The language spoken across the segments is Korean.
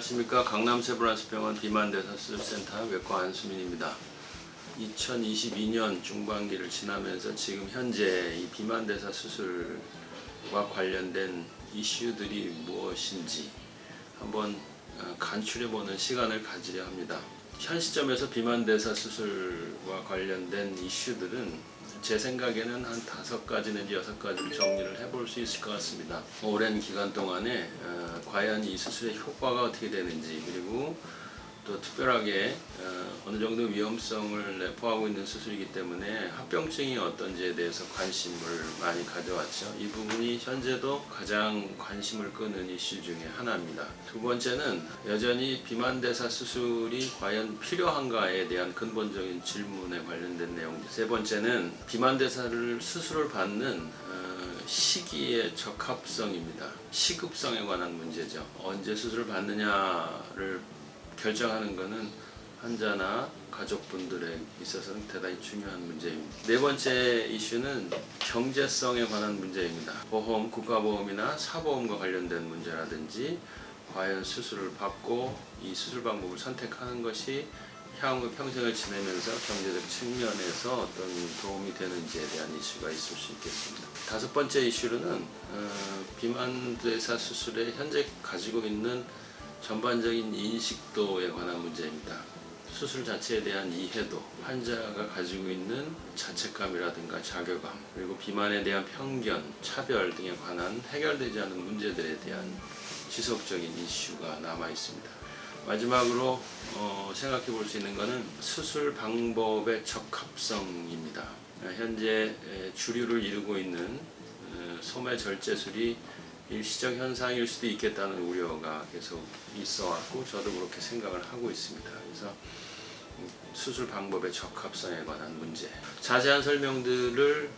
안녕하십니까. 강남 세브란스병원 비만대사수술센터 외과 안수민입니다. 2022년 중반기를 지나면서 지금 현재 이 비만대사 수술과 관련된 이슈들이 무엇인지 한번 간추려보는 시간을 가지려 합니다. 현 시점에서 비만대사 수술과 관련된 이슈들은 제 생각에는 한 5가지 내지 6가지를 정리를 해볼 수 있을 것 같습니다. 오랜 기간 동안에 과연 이 수술의 효과가 어떻게 되는지, 그리고 또 특별하게 어느 정도 위험성을 내포하고 있는 수술이기 때문에 합병증이 어떤지에 대해서 관심을 많이 가져왔죠. 이 부분이 현재도 가장 관심을 끄는 이슈 중에 하나입니다. 두 번째는 여전히 비만대사 수술이 과연 필요한가에 대한 근본적인 질문에 관련된 내용들. 세 번째는 비만대사를 수술을 받는 시기의 적합성입니다. 시급성에 관한 문제죠. 언제 수술을 받느냐를 결정하는 것은 환자나 가족분들에 있어서는 대단히 중요한 문제입니다. 네 번째 이슈는 경제성에 관한 문제입니다. 보험, 국가보험이나 사보험과 관련된 문제라든지 과연 수술을 받고 이 수술 방법을 선택하는 것이 향후 평생을 지내면서 경제적 측면에서 어떤 도움이 되는지에 대한 이슈가 있을 수 있겠습니다. 다섯 번째 이슈로는 비만대사 수술에 현재 가지고 있는 전반적인 인식도에 관한 문제입니다. 수술 자체에 대한 이해도, 환자가 가지고 있는 자책감이라든가 자괴감, 그리고 비만에 대한 편견, 차별 등에 관한 해결되지 않은 문제들에 대한 지속적인 이슈가 남아 있습니다. 마지막으로 생각해 볼 수 있는 것은 수술 방법의 적합성입니다. 현재 주류를 이루고 있는 소매 절제술이 일시적 현상일 수도 있겠다는 우려가 계속 있어 왔고, 저도 그렇게 생각을 하고 있습니다. 그래서 수술 방법의 적합성에 관한 문제, 자세한 설명들을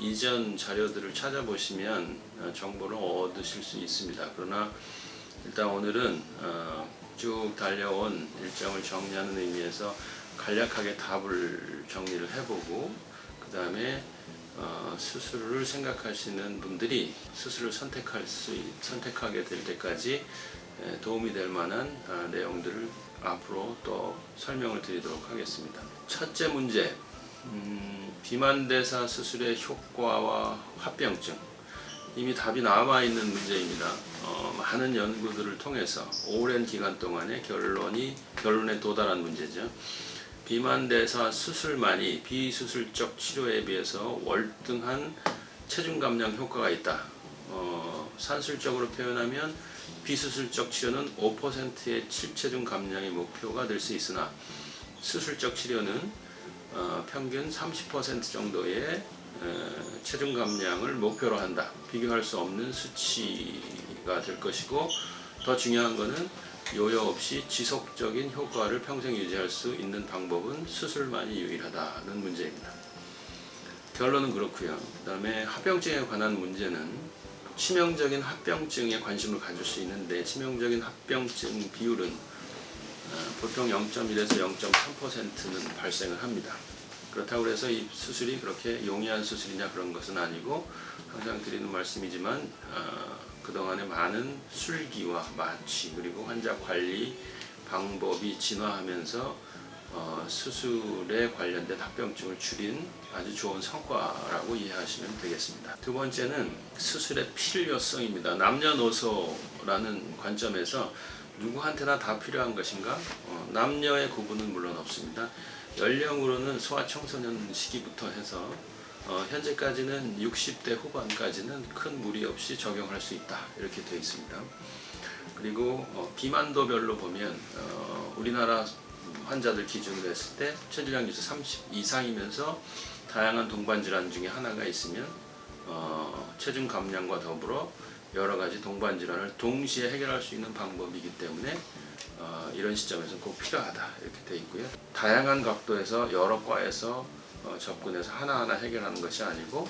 이전 자료들을 찾아보시면 정보를 얻으실 수 있습니다. 그러나 일단 오늘은 쭉 달려온 일정을 정리하는 의미에서 간략하게 답을 정리를 해보고, 그 다음에 수술을 생각하시는 분들이 수술을 선택하게 될 때까지 도움이 될 만한 내용들을 앞으로 또 설명을 드리도록 하겠습니다. 첫째 문제, 비만대사 수술의 효과와 합병증. 이미 답이 남아있는 문제입니다. 많은 연구들을 통해서 오랜 기간 동안의 결론에 도달한 문제죠. 비만대사 수술만이 비수술적 치료에 비해서 월등한 체중 감량 효과가 있다. 산술적으로 표현하면 비수술적 치료는 5%의 체중 감량의 목표가 될 수 있으나 수술적 치료는 평균 30% 정도의 체중 감량을 목표로 한다. 비교할 수 없는 수치가 될 것이고, 더 중요한 것은 요요 없이 지속적인 효과를 평생 유지할 수 있는 방법은 수술만이 유일하다는 문제입니다. 결론은 그렇고요. 그 다음에 합병증에 관한 문제는 치명적인 합병증에 관심을 가질 수 있는데, 치명적인 합병증 비율은 보통 0.1에서 0.3%는 발생을 합니다. 그렇다고 해서 이 수술이 그렇게 용이한 수술이냐 그런 것은 아니고, 항상 드리는 말씀이지만 그동안의 많은 술기와 마취, 그리고 환자 관리 방법이 진화하면서 수술에 관련된 합병증을 줄인 아주 좋은 성과라고 이해하시면 되겠습니다. 두 번째는 수술의 필요성입니다. 남녀노소라는 관점에서 누구한테나 다 필요한 것인가? 남녀의 구분은 물론 없습니다. 연령으로는 소아청소년 시기부터 해서 현재까지는 60대 후반까지는 큰 무리 없이 적용할 수 있다, 이렇게 되어 있습니다. 그리고 비만도별로 보면 우리나라 환자들 기준으로 했을 때 체질량 지수 30 이상이면서 다양한 동반질환 중에 하나가 있으면 체중 감량과 더불어 여러 가지 동반질환을 동시에 해결할 수 있는 방법이기 때문에 이런 시점에서 꼭 필요하다, 이렇게 되어 있고요. 다양한 각도에서 여러 과에서 접근해서 하나하나 해결하는 것이 아니고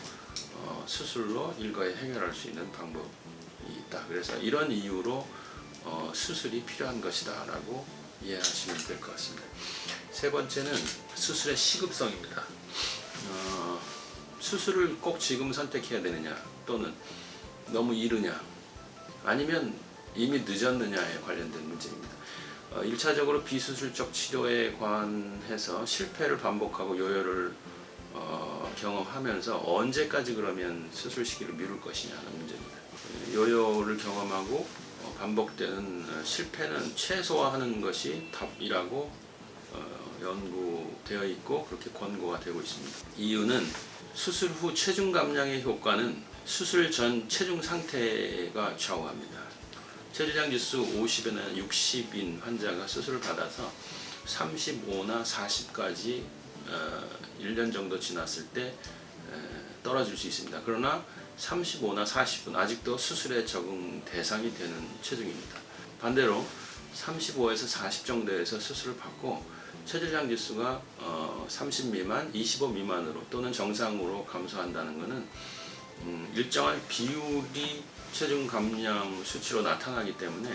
수술로 일거에 해결할 수 있는 방법이 있다. 그래서 이런 이유로 수술이 필요한 것이다 라고 이해하시면 될 것 같습니다. 세 번째는 수술의 시급성입니다. 수술을 꼭 지금 선택해야 되느냐, 또는 너무 이르냐, 아니면 이미 늦었느냐에 관련된 문제입니다. 1차적으로 비수술적 치료에 관해서 실패를 반복하고 요요를 경험하면서 언제까지 그러면 수술 시기를 미룰 것이냐는 문제입니다. 요요를 경험하고 반복되는 실패는 최소화하는 것이 답이라고 연구되어 있고 그렇게 권고가 되고 있습니다. 이유는 수술 후 체중 감량의 효과는 수술 전 체중 상태가 좌우합니다. 체지방 지수 50에나 60인 환자가 수술을 받아서 35나 40까지 1년 정도 지났을 때 떨어질 수 있습니다. 그러나 35나 40은 아직도 수술에 적응 대상이 되는 체중입니다. 반대로 35에서 40 정도에서 수술을 받고 체질량 지수가 30 미만, 25 미만으로 또는 정상으로 감소한다는 것은 일정한 비율이 체중 감량 수치로 나타나기 때문에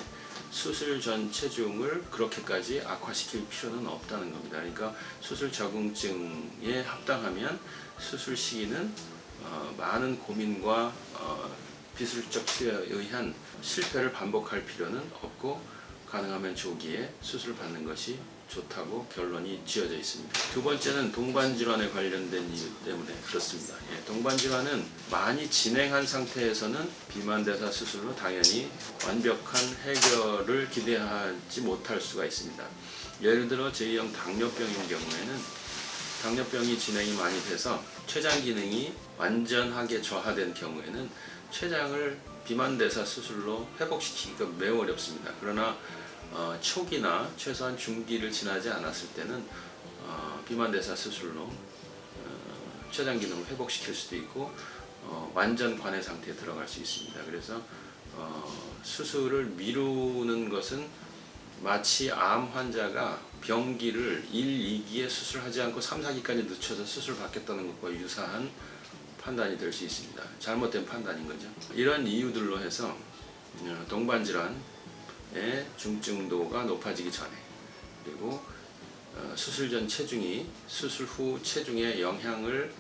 수술 전 체중을 그렇게까지 악화시킬 필요는 없다는 겁니다. 그러니까 수술 적응증에 합당하면 수술 시기는 많은 고민과 비술적 치료에 의한 실패를 반복할 필요는 없고 가능하면 조기에 수술을 받는 것이 좋다고 결론이 지어져 있습니다. 두 번째는 동반질환에 관련된 이유 때문에 그렇습니다. 동반질환은 많이 진행한 상태에서는 비만대사 수술로 당연히 완벽한 해결을 기대하지 못할 수가 있습니다. 예를 들어 제2형 당뇨병인 경우에는 당뇨병이 진행이 많이 돼서 췌장 기능이 완전하게 저하된 경우에는 췌장을 비만대사 수술로 회복시키기가 매우 어렵습니다. 그러나 초기나 최소한 중기를 지나지 않았을 때는 비만대사 수술로 췌장 기능을 회복시킬 수도 있고 완전 관해 상태에 들어갈 수 있습니다. 그래서 수술을 미루는 것은 마치 암 환자가 병기를 1, 2기에 수술하지 않고 3, 4기까지 늦춰서 수술 받겠다는 것과 유사한 판단이 될 수 있습니다. 잘못된 판단인 거죠. 이런 이유들로 해서 동반질환의 중증도가 높아지기 전에 그리고 수술 전 체중이 수술 후 체중에 영향을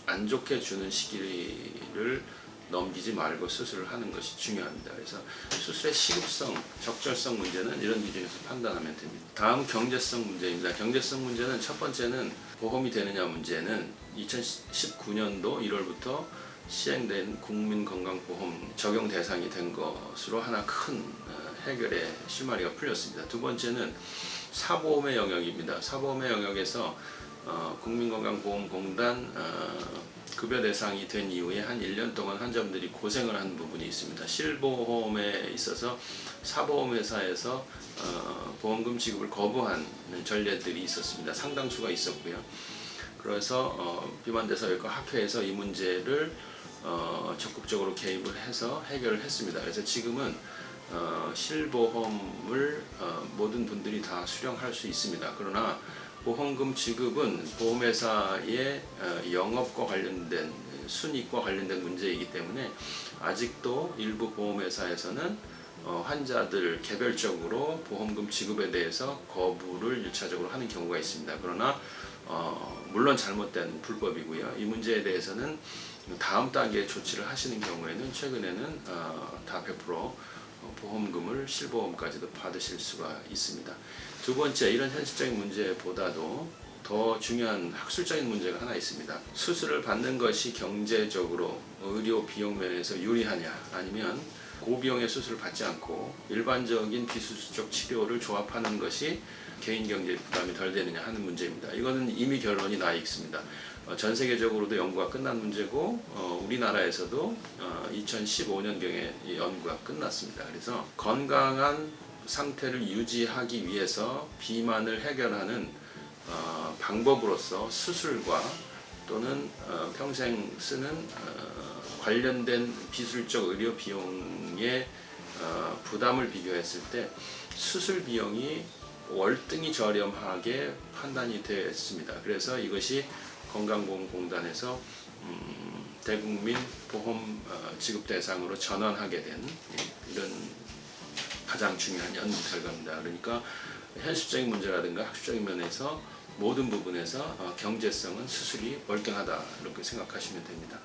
안 좋게 주는 시기를 넘기지 말고 수술을 하는 것이 중요합니다. 그래서 수술의 시급성, 적절성 문제는 이런 기준에서 판단하면 됩니다. 다음 경제성 문제입니다. 경제성 문제는 첫 번째는 보험이 되느냐 문제는 2019년도 1월부터 시행된 국민건강보험 적용 대상이 된 것으로 하나 큰 해결의 실마리가 풀렸습니다. 두 번째는 사보험의 영역입니다. 사보험의 영역에서 국민건강보험공단 급여 대상이 된 이후에 한 1년 동안 환자분들이 고생을 한 부분이 있습니다. 실보험에 있어서 사보험회사에서 보험금 지급을 거부한 전례들이 있었습니다. 상당수가 있었고요. 그래서 비만대사외과 학회에서 이 문제를 적극적으로 개입을 해서 해결을 했습니다. 그래서 지금은 실보험을 모든 분들이 다 수령할 수 있습니다. 그러나 보험금 지급은 보험회사의 영업과 관련된 순이익과 관련된 문제이기 때문에 아직도 일부 보험회사에서는 환자들 개별적으로 보험금 지급에 대해서 거부를 1차적으로 하는 경우가 있습니다. 그러나 물론 잘못된 불법이고요. 이 문제에 대해서는 다음 단계의 조치를 하시는 경우에는 최근에는 다 100% 보험금을 실보험까지도 받으실 수가 있습니다. 두 번째, 이런 현실적인 문제보다도 더 중요한 학술적인 문제가 하나 있습니다. 수술을 받는 것이 경제적으로 의료 비용 면에서 유리하냐 아니면 고비용의 수술을 받지 않고 일반적인 비수술적 치료를 조합하는 것이 개인 경제 부담이 덜 되느냐 하는 문제입니다. 이거는 이미 결론이 나 있습니다. 전 세계적으로도 연구가 끝난 문제고 우리나라에서도 2015년경에 연구가 끝났습니다. 그래서 건강한 상태를 유지하기 위해서 비만을 해결하는 방법으로서 수술과 또는 평생 쓰는 관련된 비술적 의료 비용의 부담을 비교했을 때 수술 비용이 월등히 저렴하게 판단이 됐습니다. 그래서 이것이 건강보험공단에서 대국민 보험 지급 대상으로 전환하게 된 이런 가장 중요한 연구 결과입니다. 그러니까 현실적인 문제라든가 학술적인 면에서 모든 부분에서 경제성은 수술이 월등하다 이렇게 생각하시면 됩니다.